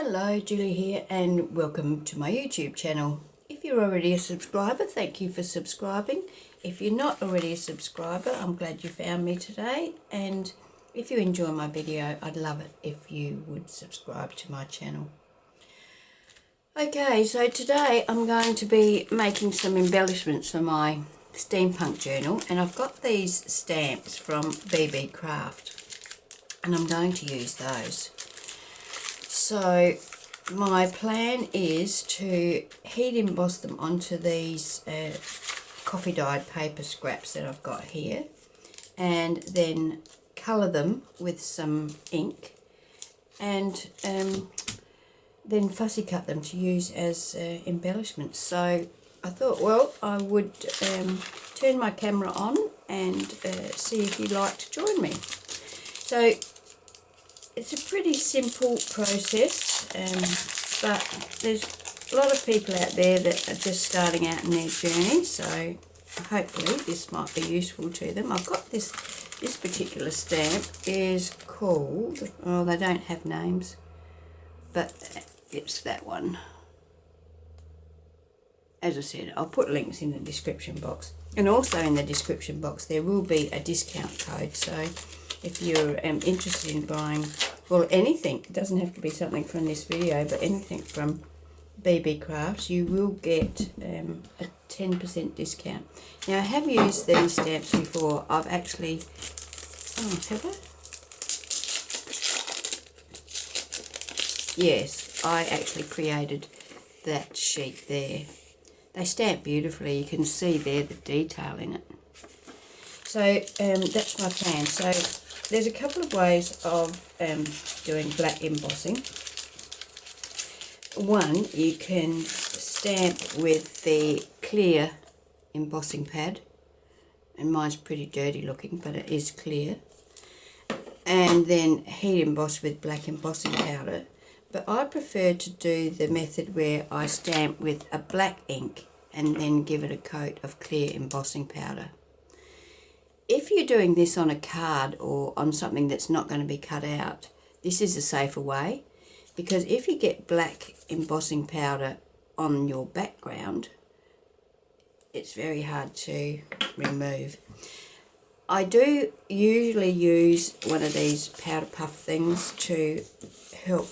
Hello, Julie here and welcome to my YouTube channel. If you're already a subscriber, thank you for subscribing. If you're not already a subscriber, I'm glad you found me today, and if you enjoy my video, I'd love it if you would subscribe to my channel. Okay, so today I'm going to be making some embellishments for my Steamppunk journal, and I've got these stamps from Beebeecraft and I'm going to use those. So my plan is to heat emboss them onto these coffee dyed paper scraps that I've got here, and then colour them with some ink, and then fussy cut them to use as embellishments. So I thought, well, I would turn my camera on and see if you'd like to join me. So it's a pretty simple process, but there's a lot of people out there that are just starting out in their journey, so hopefully this might be useful to them. I've got this particular stamp is called, oh, they don't have names, but it's that one. As I said, I'll put links in the description box, and also in the description box there will be a discount code, so if you're interested in buying, well, anything, it doesn't have to be something from this video, but anything from Beebeecraft, you will get a 10% discount. Now, I have used these stamps before. I've actually, have I? Yes, I actually created that sheet there. They stamp beautifully. You can see there the detail in it. So that's my plan. So there's a couple of ways of doing black embossing. One, you can stamp with the Clair embossing pad, and mine's pretty dirty looking, but it is clear, and then heat emboss with black embossing powder. But I prefer to do the method where I stamp with a black ink and then give it a coat of Clair embossing powder. If you're doing this on a card or on something that's not going to be cut out, this is a safer way, because if you get black embossing powder on your background, it's very hard to remove. I do usually use one of these powder puff things to help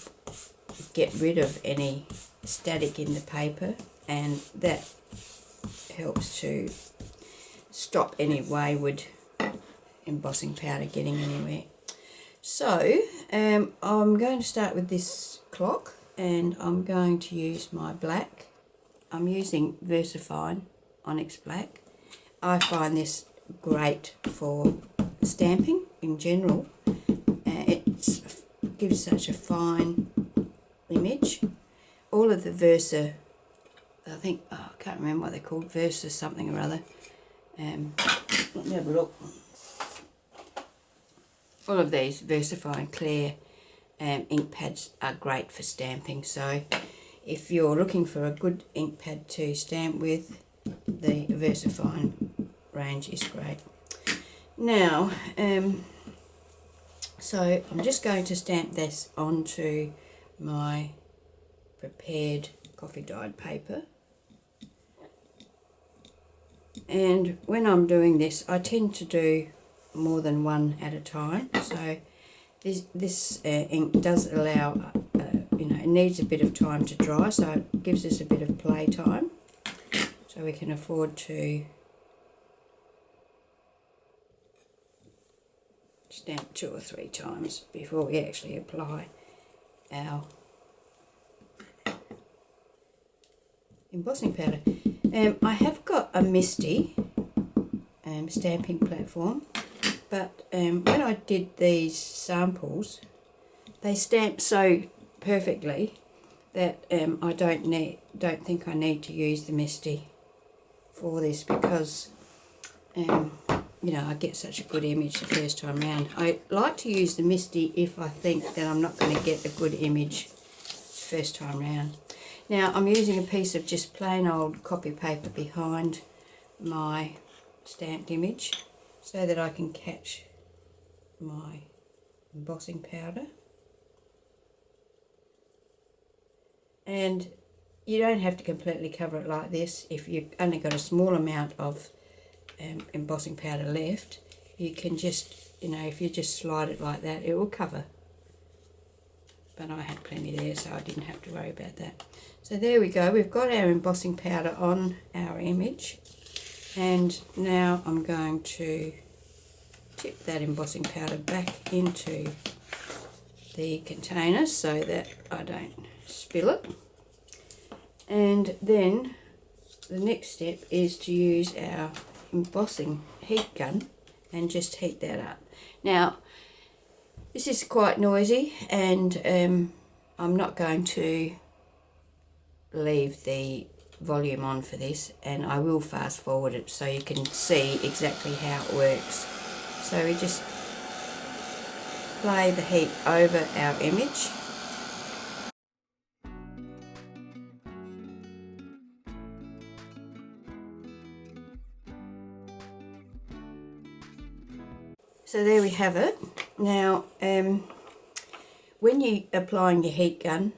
get rid of any static in the paper, and that helps to stop any wayward embossing powder getting anywhere. So I'm going to start with this clock, and I'm going to use my black. I'm using Versafine Onyx black. I find this great for stamping in general. It gives such a fine image. All of the I think, I can't remember what they're called, Versa something or other. Let me have a look. All of these Versafine Clair ink pads are great for stamping, so if you're looking for a good ink pad to stamp with, the Versafine range is great. Now, so I'm just going to stamp this onto my prepared coffee dyed paper, and when I'm doing this I tend to do more than one at a time. So this ink does allow, it needs a bit of time to dry, so it gives us a bit of play time, so we can afford to stamp 2 or 3 times before we actually apply our embossing powder. I have got a Misty stamping platform, but when I did these samples, they stamp so perfectly that I don't think I need to use the Misty for this, because I get such a good image the first time round. I like to use the Misty if I think that I'm not going to get a good image first time round. Now I'm using a piece of just plain old copy paper behind my stamped image so that I can catch my embossing powder. And you don't have to completely cover it like this. If you've only got a small amount of embossing powder left, you can just, you know, if you just slide it like that, it will cover. But I had plenty there, so I didn't have to worry about that. So there we go, we've got our embossing powder on our image, and now I'm going to tip that embossing powder back into the container so that I don't spill it. And then the next step is to use our embossing heat gun and just heat that up. Now this is quite noisy, and I'm not going to leave the volume on for this, and I will fast forward it so you can see exactly how it works. So we just play the heat over our image. So there we have it. Now when you're applying your heat gun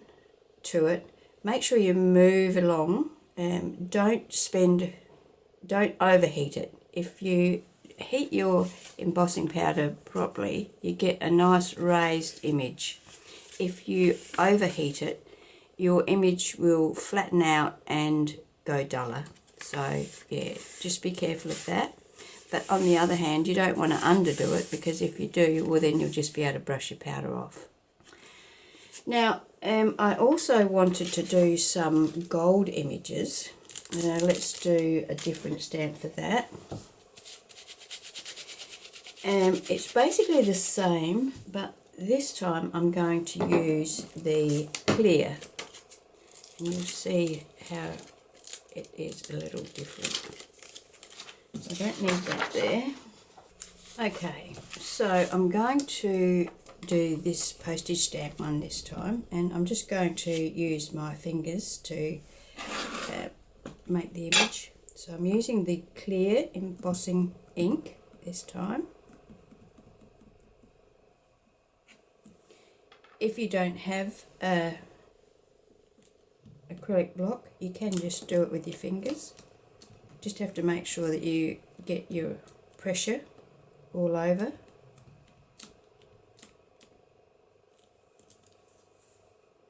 to it, make sure you move along. Don't overheat it. If you heat your embossing powder properly, you get a nice raised image. If you overheat it, your image will flatten out and go duller. So yeah, just be careful of that. But on the other hand, you don't want to underdo it, because if you do, well then you'll just be able to brush your powder off. Now I also wanted to do some gold images. Let's do a different stamp for that. It's basically the same, but this time I'm going to use the Clair, and you'll see how it is a little different. I don't need that there. Okay, so I'm going to do this postage stamp one this time, and I'm just going to use my fingers to make the image. So I'm using the Clair Embossing Ink this time. If you don't have a acrylic block, you can just do it with your fingers. Just have to make sure that you get your pressure all over.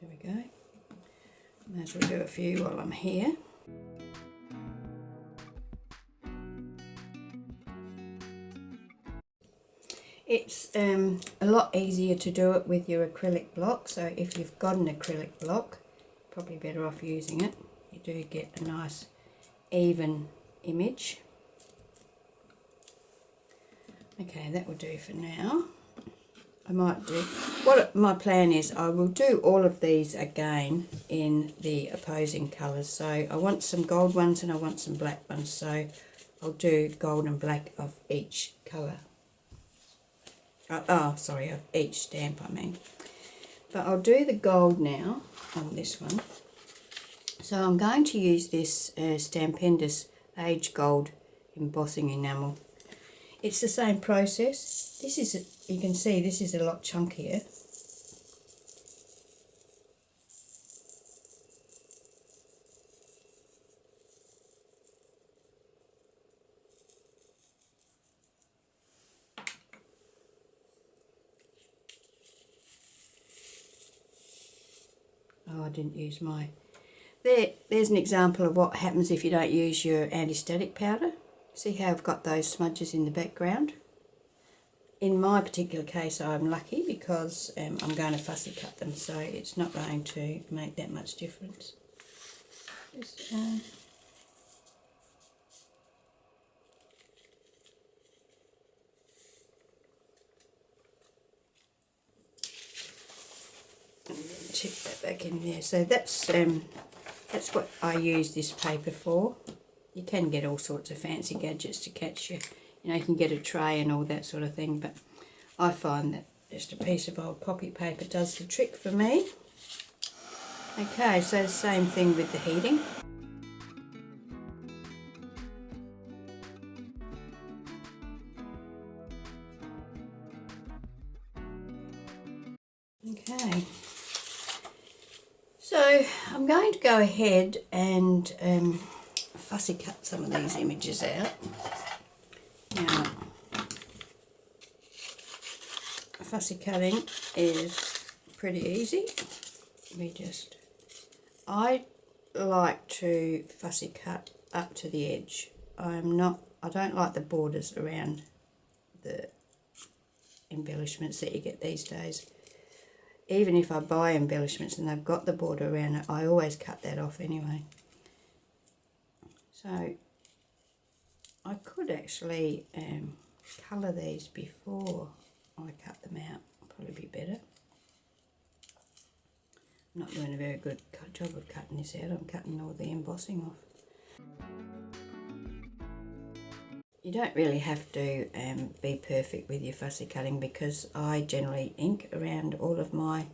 There we go. May as well do a few while I'm here. It's a lot easier to do it with your acrylic block, so if you've got an acrylic block, probably better off using it. You do get a nice even image. Okay, that will do for now. I might do, what my plan is, I will do all of these again in the opposing colours. So I want some gold ones and I want some black ones, so I'll do gold and black of each colour. Sorry, of each stamp I mean. But I'll do the gold now on this one. So I'm going to use this Spellbinders Age Gold embossing enamel. It's the same process. This is, you can see this is a lot chunkier. Oh, I didn't use my... There's an example of what happens if you don't use your anti-static powder. See how I've got those smudges in the background? In my particular case I'm lucky because I'm going to fussy cut them, so it's not going to make that much difference. Just, tip that back in there. So that's what I use this paper for. You can get all sorts of fancy gadgets to catch you. You know, you can get a tray and all that sort of thing, but I find that just a piece of old poppy paper does the trick for me. Okay, so the same thing with the heating. Okay, So I'm going to go ahead and fussy cut some of these images out. Now, fussy cutting is pretty easy. I like to fussy cut up to the edge. I don't like the borders around the embellishments that you get these days. Even if I buy embellishments and they've got the border around it, I always cut that off anyway. So I could actually colour these before I cut them out. Probably be better. I'm not doing a very good job of cutting this out. I'm cutting all the embossing off. You don't really have to be perfect with your fussy cutting, because I generally ink around all of my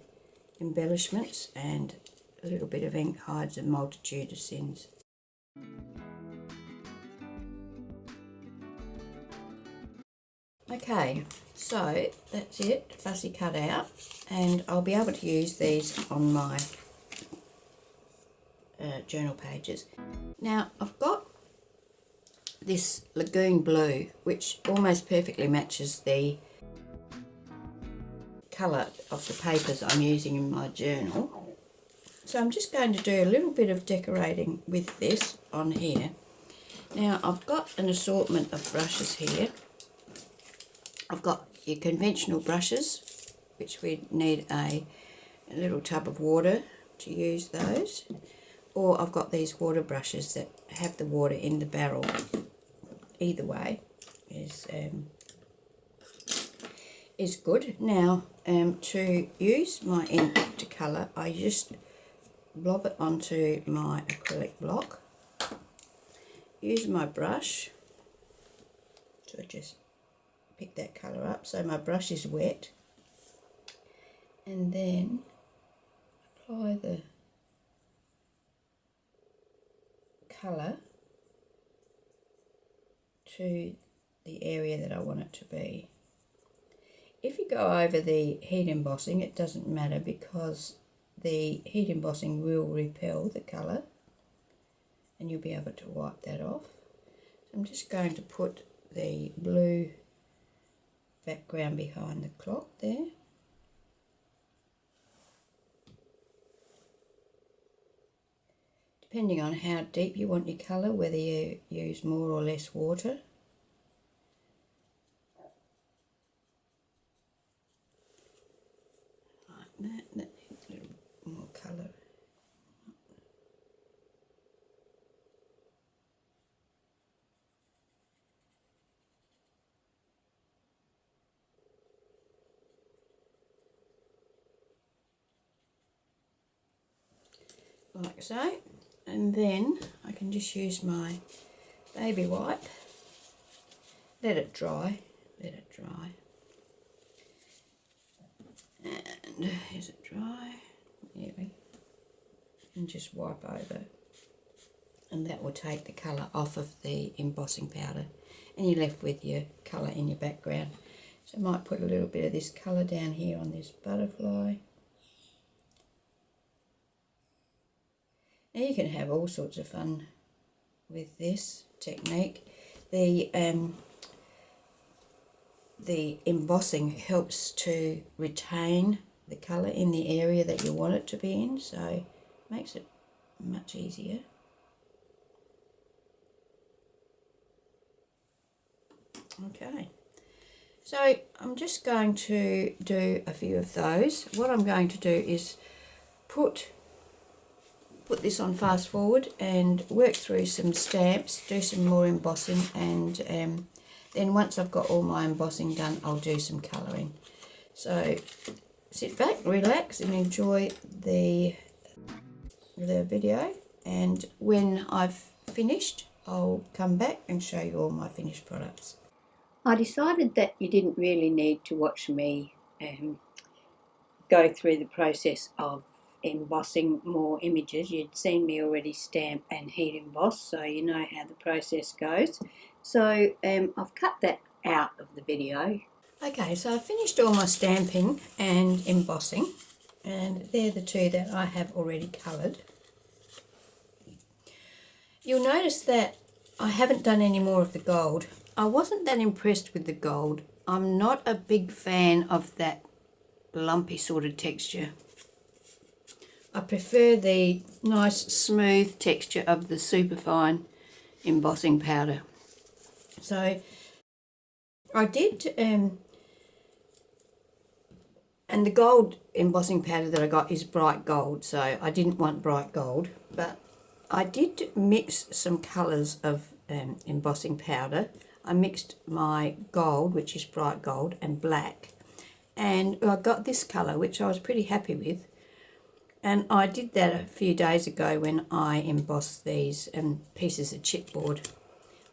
embellishments, and a little bit of ink hides a multitude of sins. Okay, so that's it, fussy cut out, and I'll be able to use these on my journal pages. Now I've got this lagoon blue which almost perfectly matches the colour of the papers I'm using in my journal. So I'm just going to do a little bit of decorating with this on here. Now I've got an assortment of brushes here. I've got your conventional brushes, which we need a little tub of water to use those, or I've got these water brushes that have the water in the barrel. Either way is good. Now to use my ink to colour, I just blob it onto my acrylic block, use my brush to just pick that colour up so my brush is wet, and then apply the colour to the area that I want it to be. If you go over the heat embossing, it doesn't matter, because the heat embossing will repel the colour and you'll be able to wipe that off. So I'm just going to put the blue background behind the clock there. Depending on how deep you want your colour, whether you use more or less water. Like that needs a little more colour. Like so, and then I can just use my baby wipe, let it dry, and is it dry? There we go. And just wipe over, and that will take the colour off of the embossing powder, and you're left with your colour in your background. So I might put a little bit of this colour down here on this butterfly. Now you can have all sorts of fun with this technique. The embossing helps to retain the colour in the area that you want it to be in, so it makes it much easier. Okay, so I'm just going to do a few of those. What I'm going to do is put this on fast forward and work through some stamps, do some more embossing, and then once I've got all my embossing done, I'll do some colouring. So sit back, relax and enjoy the video, and when I've finished I'll come back and show you all my finished products. I decided that you didn't really need to watch me go through the process of embossing more images. You'd seen me already stamp and heat emboss, so you know how the process goes. So I've cut that out of the video. Okay, so I finished all my stamping and embossing, And they're the two that I have already coloured. You'll notice that I haven't done any more of the gold. I wasn't that impressed with the gold. I'm not a big fan of that lumpy sort of texture. I prefer the nice smooth texture of the superfine embossing powder. So I did, and the gold embossing powder that I got is bright gold, so I didn't want bright gold, but I did mix some colours of embossing powder. I mixed my gold, which is bright gold, and black, and I got this colour, which I was pretty happy with. And I did that a few days ago when I embossed these pieces of chipboard,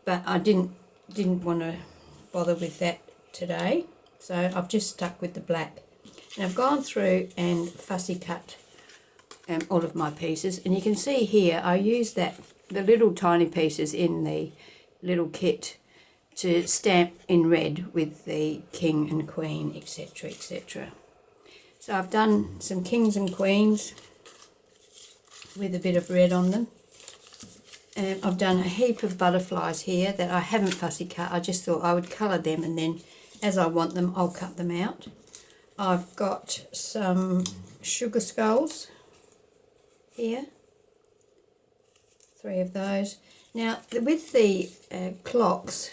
but I didn't want to bother with that today, so I've just stuck with the black. And I've gone through and fussy cut all of my pieces, and you can see here I used the little tiny pieces in the little kit to stamp in red with the king and queen, etc, etc. So I've done some kings and queens with a bit of red on them. I've done a heap of butterflies here that I haven't fussy cut. I just thought I would colour them, and then as I want them I'll cut them out. I've got some sugar skulls here, 3 of those. Now with the clocks,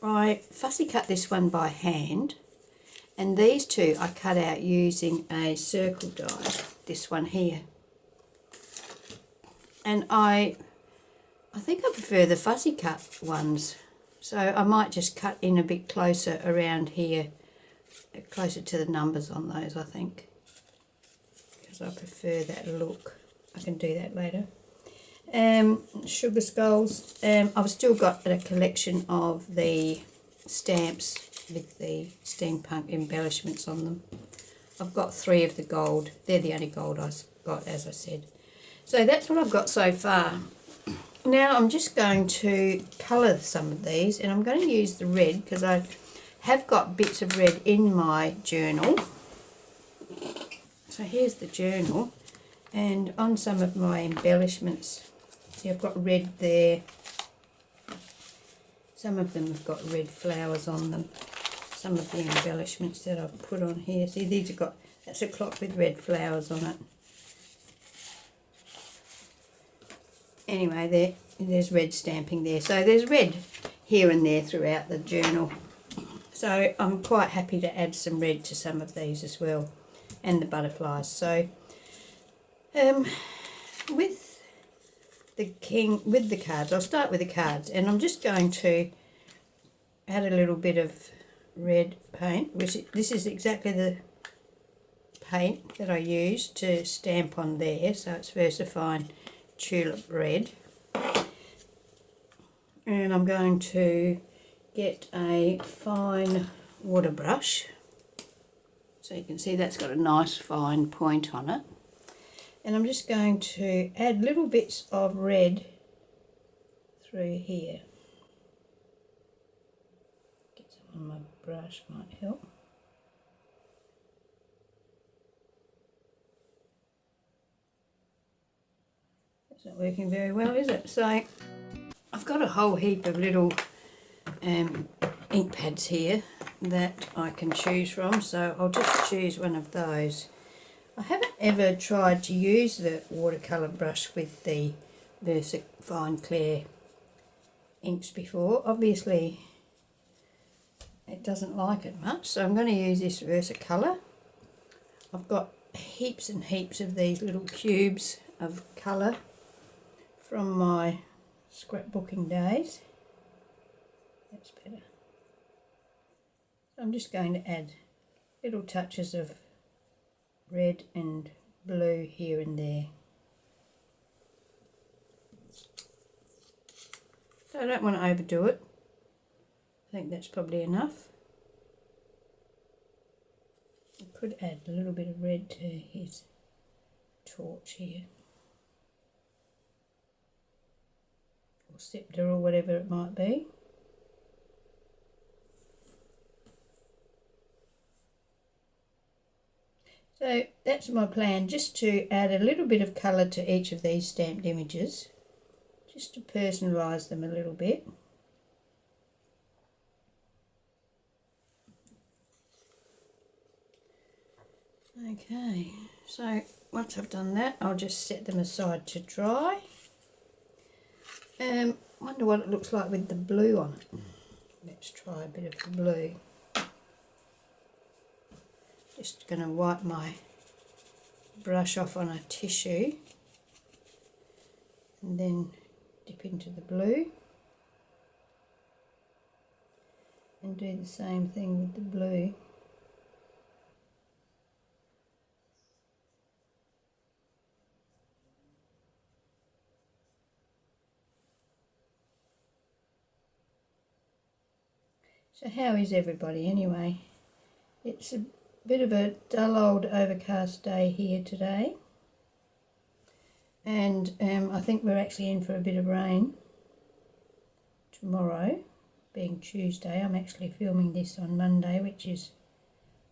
I fussy cut this one by hand, and these two I cut out using a circle die, this one here. And I think I prefer the fussy cut ones, so I might just cut in a bit closer around here, closer to the numbers on those, I think, because I prefer that look. I can do that later. Sugar skulls. I've still got a collection of the stamps with the Steamppunk embellishments on them. I've got 3 of the gold. They're the only gold I've got, as I said. So that's what I've got so far. Now I'm just going to colour some of these, and I'm going to use the red because I have got bits of red in my journal. So here's the journal, and on some of my embellishments, see, I've got red there. Some of them have got red flowers on them. Some of the embellishments that I've put on here, see, these have got, that's a clock with red flowers on it. Anyway, there's red stamping there. So there's red here and there throughout the journal. So I'm quite happy to add some red to some of these as well, and the butterflies. So with the cards, I'll start with the cards, and I'm just going to add a little bit of red paint, which this is exactly the paint that I used to stamp on there. So it's Versafine Tulip Red, and I'm going to get a fine water brush, so you can see that's got a nice fine point on it, and I'm just going to add little bits of red through here. Get some on my brush might help. It's not working very well, is it? So I've got a whole heap of little ink pads here that I can choose from, so I'll just choose one of those. I haven't ever tried to use the watercolour brush with the Versafine Clair inks before. Obviously it doesn't like it much, so I'm going to use this Versacolour. I've got heaps and heaps of these little cubes of colour from my scrapbooking days. That's better. So I'm just going to add little touches of red and blue here and there. So I don't want to overdo it. I think that's probably enough. I could add a little bit of red to his torch here, or scepter, or whatever it might be. So that's my plan, just to add a little bit of colour to each of these stamped images, just to personalise them a little bit. Okay, so once I've done that, I'll just set them aside to dry. Wonder what it looks like with the blue on it. Let's try a bit of the blue. Just going to wipe my brush off on a tissue and then dip into the blue and do the same thing with the blue. So how is everybody anyway? It's a bit of a dull old overcast day here today, and I think we're actually in for a bit of rain tomorrow, being Tuesday. I'm actually filming this on Monday, which is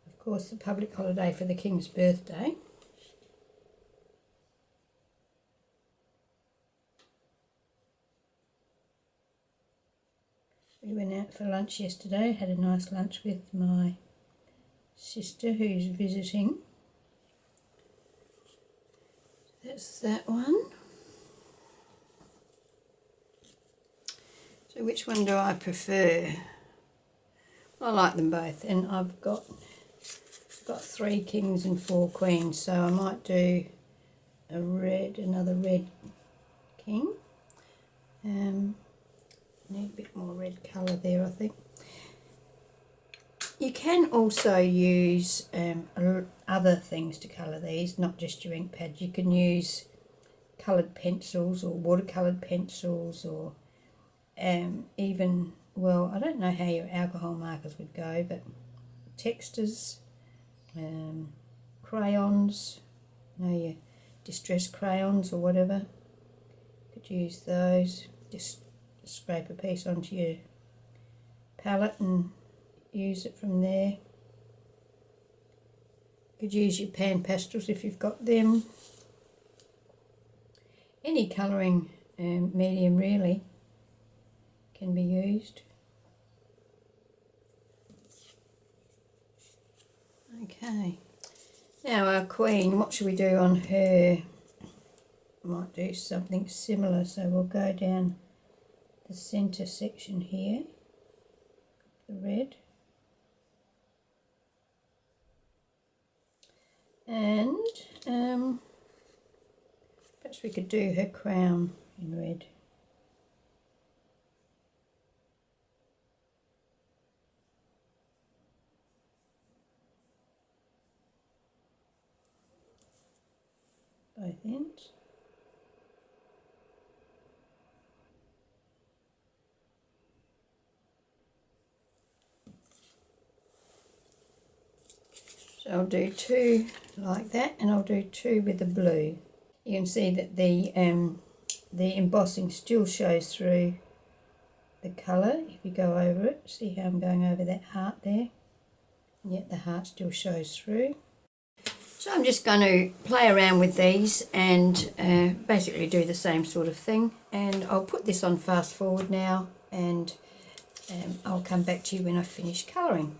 of course the public holiday for the King's birthday. We went out for lunch yesterday, had a nice lunch with my sister who's visiting. That's that one. So which one do I prefer? I like them both, and I've got 3 kings and 4 queens, so I might do another red king. Need a bit more red colour there, I think. You can also use other things to colour these, not just your ink pad. You can use coloured pencils or watercoloured pencils, or even, well, I don't know how your alcohol markers would go, but textures, crayons, your distress crayons or whatever. You could use those. Just scrape a piece onto your palette and use it from there. You could use your pan pastels if you've got them. Any colouring medium really can be used. Okay, now our queen, what should we do on her? Might do something similar, so we'll go down the centre section here, the red, and perhaps we could do her crown in red. Both ends. So I'll do 2 like that, and I'll do 2 with the blue. You can see that the embossing still shows through the colour if you go over it. See how I'm going over that heart there? And yet the heart still shows through. So I'm just going to play around with these and basically do the same sort of thing. And I'll put this on fast forward now, and I'll come back to you when I've finished colouring.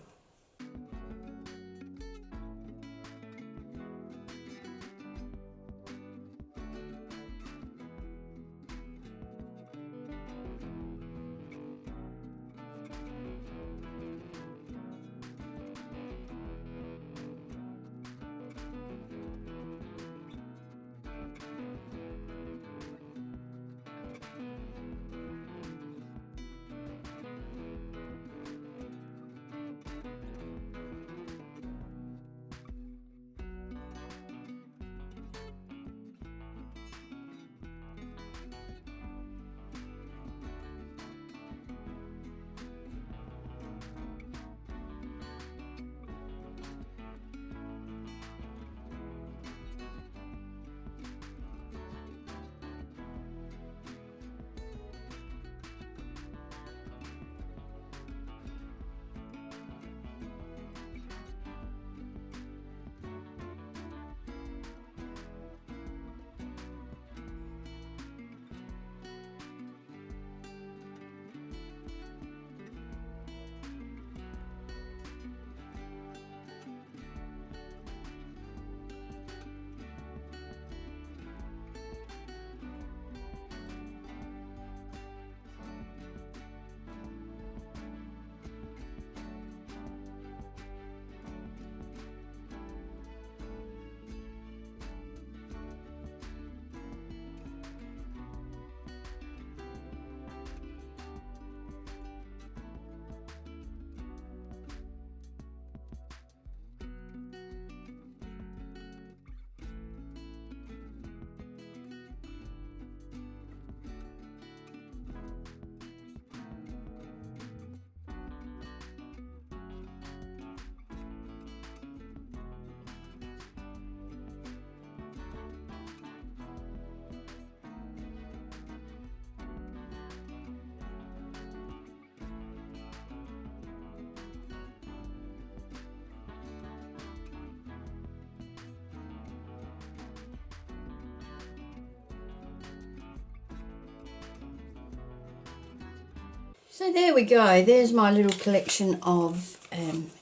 So there we go, there's my little collection of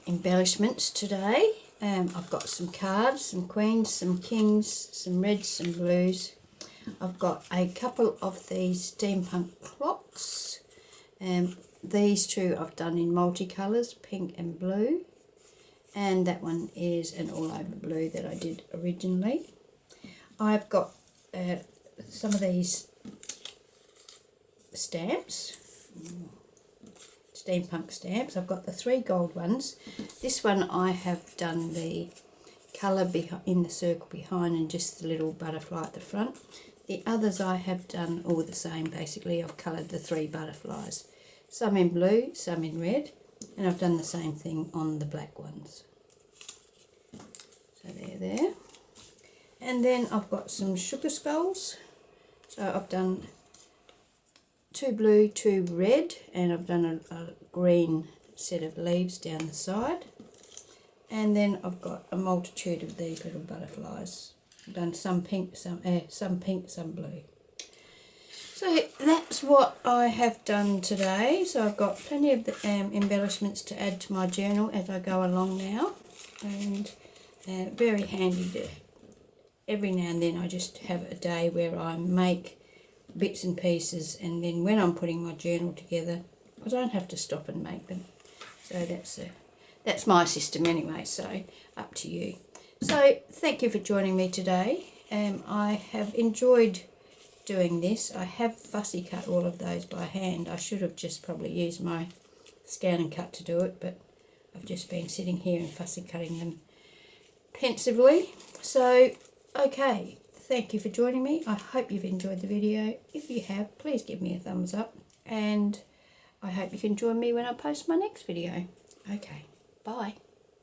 embellishments today. I've got some cards, some queens, some kings, some reds, some blues. I've got a couple of these Steamppunk clocks. These two I've done in multicolours, pink and blue. And that one is an all over blue that I did originally. I've got some of these stamps, Steamppunk stamps. I've got the 3 gold ones. This one I have done the colour in the circle behind and just the little butterfly at the front. The others I have done all the same basically. I've coloured the 3 butterflies. Some in blue, some in red, and I've done the same thing on the black ones. So they're there. And then I've got some sugar skulls. So I've done 2 blue, 2 red, and I've done a green set of leaves down the side. And then I've got a multitude of these little butterflies. I've done some pink, some pink, some blue. So that's what I have done today. So I've got plenty of the, embellishments to add to my journal as I go along now. And very handy to, every now and then I just have a day where I make bits and pieces, and then when I'm putting my journal together I don't have to stop and make them. So that's my system anyway, so up to you. So thank you for joining me today. I have enjoyed doing this. I have fussy cut all of those by hand. I should have just probably used my scan and cut to do it, but I've just been sitting here and fussy cutting them pensively. So okay, thank you for joining me. I hope you've enjoyed the video. If you have, please give me a thumbs up, and I hope you can join me when I post my next video. Okay, bye.